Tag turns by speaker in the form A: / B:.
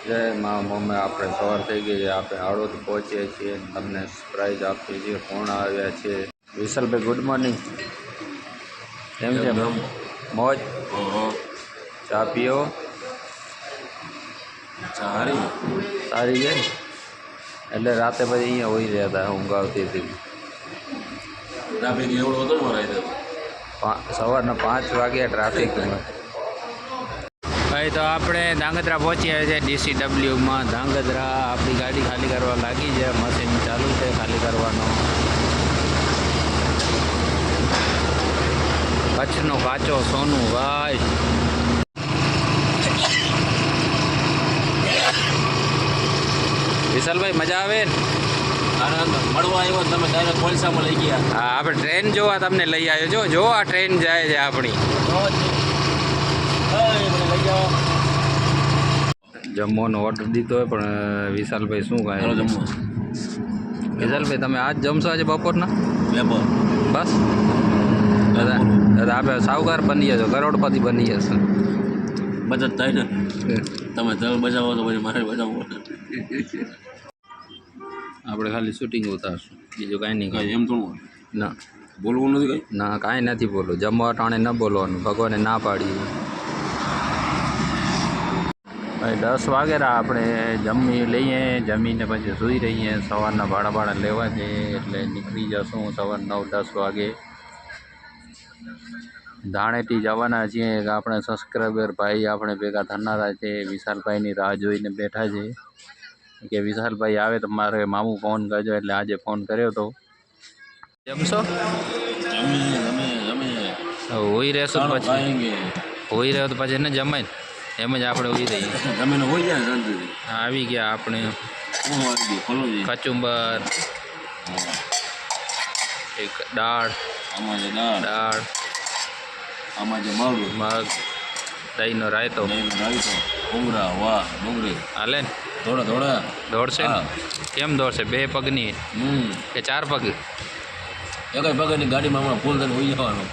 A: જય મા મમ્મી, આપણે સવાર થઈ ગઈ છે, આપણે હળવદ પહોંચીએ છીએ, તમને સરપ્રાઈઝ આપીએ છીએ. કોણ આવ્યા છે? વિશાલભાઈ, ગુડ મોર્નિંગ. કેમ છે? મોજ? ચા પીઓ? સારી સારી છે ને? એટલે રાતે પછી અહીંયા હોઈ રહ્યા હતા, ઊંઘ આવતી હતી.
B: ટ્રાફિક એવડો હતો ને મારા
A: સવારના 5 વાગ્યા ટ્રાફિકમાં. ભાઈ, તો આપણે ધાંગધ્રા પહોંચી આવ્યા છે DCWમાં. ધાંગધ્રા આપણી ગાડી ખાલી કરવા લાગી છે, મશીન ચાલુ છે ખાલી કરવાનો. કચ્છનો કાચો સોનું ભાઈ. વિશાલભાઈ, મજા આવે ને?
B: મળવા આવ્યો તમે ડાયરેક્ટ કોલસામાં લઈ ગયા.
A: હા, આપણે ટ્રેન જોવા તમને લઈ આવ્યો. જો આ ટ્રેન જાય છે આપણી. જમવાનો ઓર્ડર દીધો હોય, પણ વિશાલભાઈ શું કહે?
B: જમવા
A: વિશાલભાઈ, તમે આજ જમશો? આજે બપોરના બસ દાદા દાદા આપણે સાહુકાર બની જશો, કરોડપતિ બની જશો.
B: બચત થાય ને. તમે તલ બજાવો તો પછી મારે બજાવવું.
A: આપણે ખાલી શૂટિંગ ઉતારશું, બીજું કાંઈ નહીં.
B: કાંઈ એમ થોડું
A: ના
B: બોલવું નથી કાંઈ.
A: ના, કાંઈ નથી બોલવું. જમવા ટાણે ન બોલવાનું, ભગવાને ના પાડી. ભાઈ 10 વાગ્યા આપણે જમી લઈએ, જમીને પછી સૂઈ રહીએ. સવારના ભાડા લેવા જઈએ એટલે નીકળી જશું સવાર 9-10 વાગે. ધાણેટી જવાના છીએ. આપણે સબસ્ક્રાઈબર ભાઈ આપણે ભેગા થનારા છે. વિશાલભાઈની રાહ જોઈને બેઠા છે કે વિશાલભાઈ આવે તો મારે મામું ફોન કરજો, એટલે આજે ફોન કર્યો હતો. જમશો? હોઈ રહેશો પછી હોઈ રહ્યો તો પછી એને જમાય એમ જ આપણે હોઈ રહીએ.
B: જમીને હોઈ જાય શાંતિથી.
A: આવી ગયા આપણે. કચુંબર, એક દાળ,
B: આમાં છે
A: દાળ,
B: આમાં છે
A: મગ, દહીંનો રાયતો,
B: ઉમરા વાહ ડુંગળી
A: હાલે ને?
B: થોડા
A: દોડશે ને? કેમ દોડશે? 2 પગની કે 4 પગ?
B: એક પગની ગાડીમાં હમણાં ફૂલ થઈને હોઈ જવાનું.